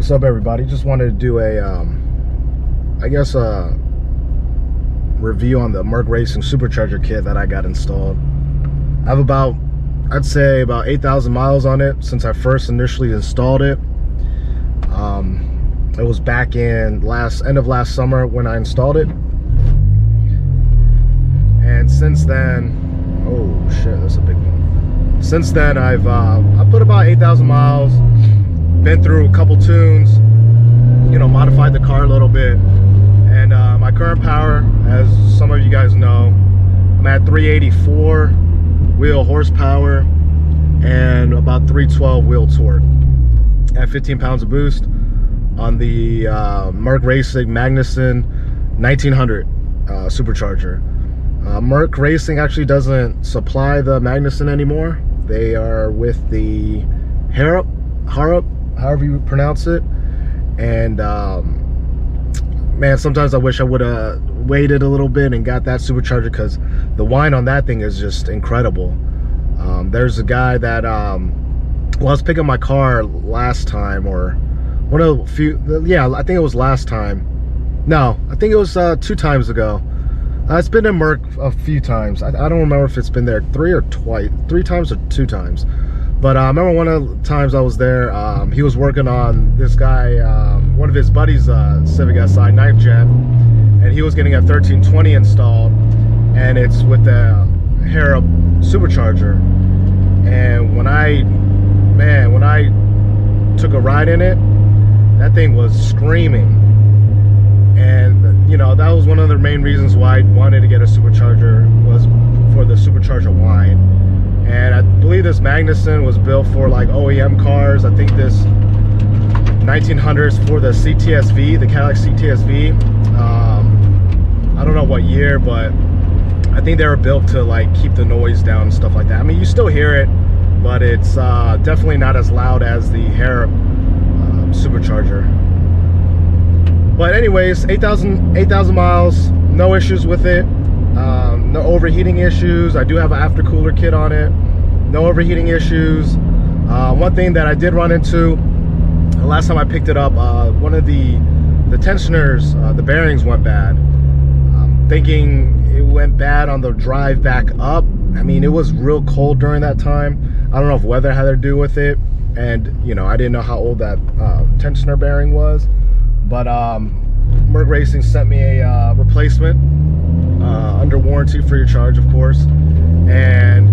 What's up, everybody? Just wanted to do a I guess a review on the MercRacing Supercharger kit that I got installed. I have about, I'd say about 8,000 miles on it since I first initially installed it. It was back in end of last summer when I installed it, and since then, oh shit, that's a big one. Since then, I put about 8,000 miles. Been through a couple tunes, you know, modified the car a little bit, and my current power, as some of you guys know, I'm at 384 wheel horsepower and about 312 wheel torque at 15 pounds of boost on the MercRacing Magnuson 1900 Supercharger. MercRacing actually doesn't supply the Magnuson anymore. They are with the Harrop, however you pronounce it. And man, sometimes I wish I would have waited a little bit and got that Supercharger, because the whine on that thing is just incredible. There's a guy that well, I was picking my car last time, or one of the few, yeah, I think it was last time. No, I think it was 2 times ago. It's been in Merc a few times. I don't remember if it's been there 3 times or 2 times. But I remember one of the times I was there, he was working on this guy, one of his buddies' Civic Si 9th Gen, and he was getting a 1320 installed, and it's with the Harrop Supercharger. And when I took a ride in it, that thing was screaming. And you know, that was one of the main reasons why I wanted to get a Supercharger, was for the Supercharger whine. And I believe this Magnuson was built for like OEM cars. I think this 1900 is for the CTSV, the Cadillac CTSV. I don't know what year, but I think they were built to like keep the noise down and stuff like that. I mean, you still hear it, but it's definitely not as loud as the Harrop Supercharger. But anyways, 8,000 miles, no issues with it. No overheating issues. I do have an aftercooler kit on it. No overheating issues. One thing that I did run into the last time I picked it up, one of the tensioners, the bearings went bad. I'm thinking it went bad on the drive back up. I mean, it was real cold during that time. I don't know if weather had to do with it, and you know, I didn't know how old that tensioner bearing was. But MercRacing sent me a replacement under warranty, free of charge, of course. And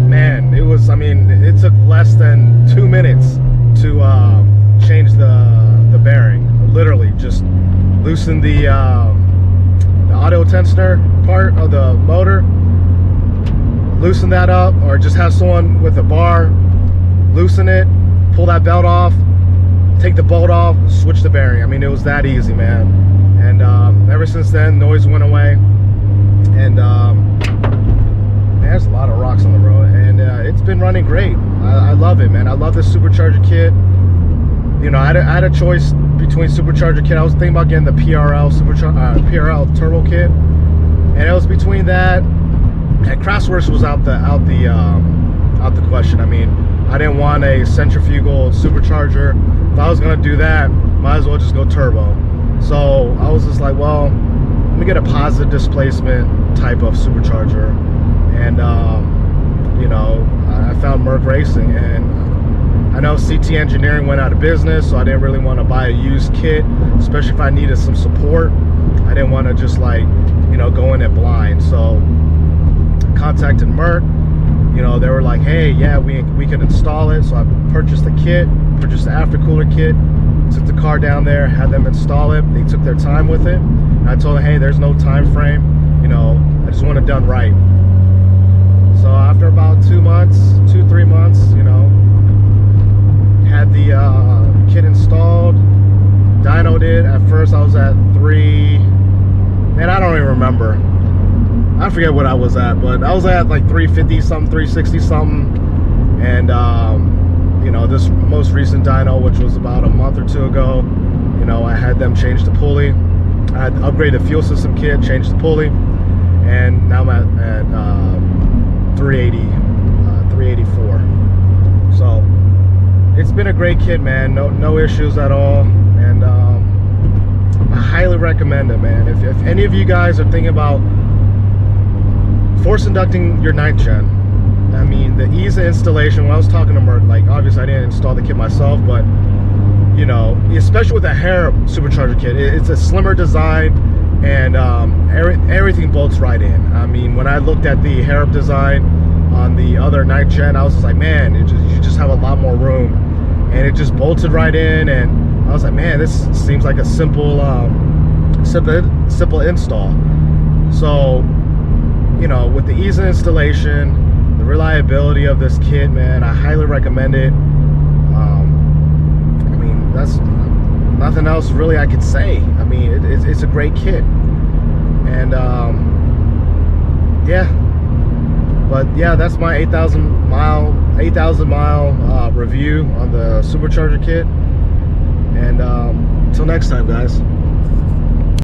man, it was, I mean, it took less than 2 minutes to change the bearing. Literally just loosen the auto tensioner part of the motor, loosen that up, or just have someone with a bar loosen it, pull that belt off, take the bolt off, switch the bearing. I mean, it was that easy, man. And ever since then, noise went away. And man, there's a lot of rocks on the road, and it's been running great. I love it, man. I love this Supercharger kit. You know, I had a choice between Supercharger kit. I was thinking about getting the PRL PRL Turbo kit, and it was between that and Craftsworks was out the question. I mean, I didn't want a centrifugal Supercharger. If I was gonna do that, might as well just go turbo. So I was just like, well, let me get a positive displacement type of Supercharger. And you know, I found MercRacing, and I know CT Engineering went out of business, so I didn't really want to buy a used kit, especially if I needed some support. I didn't want to just like, you know, go in it blind. So I contacted Merc. You know, they were like, hey, yeah, we can install it. So I purchased the kit, purchased the aftercooler kit, took the car down there, had them install it. They took their time with it. And I told them, hey, there's no time frame. You know, I just want it done right. So after about 3 months, you know, had the kit installed, dynoed it. At first I was at 3, man, I don't even remember. I forget what I was at, but I was at like 350 something, 360 something. And you know, this most recent dyno, which was about a month or 2 ago, you know, I had them change the pulley. I had upgraded the fuel system kit, changed the pulley, and now I'm at 384. So it's been a great kit, man. No issues at all, and I highly recommend it, man. If any of you guys are thinking about force inducting your 9th gen, I mean, the ease of installation. When I was talking to Merc, like, obviously I didn't install the kit myself, but you know, especially with a Harrop supercharger kit, it's a slimmer design, and everything bolts right in. I mean, when I looked at the Harrop design on the other 9th gen, I was just like, man, you just have a lot more room, and it just bolted right in. And I was like, man, this seems like a simple install. So, you know, with the ease of installation, the reliability of this kit, man, I highly recommend it. I mean, that's nothing else really I could say. I mean, it's a great kit, and yeah. But yeah, that's my 8,000 mile review on the supercharger kit. And until next time, guys.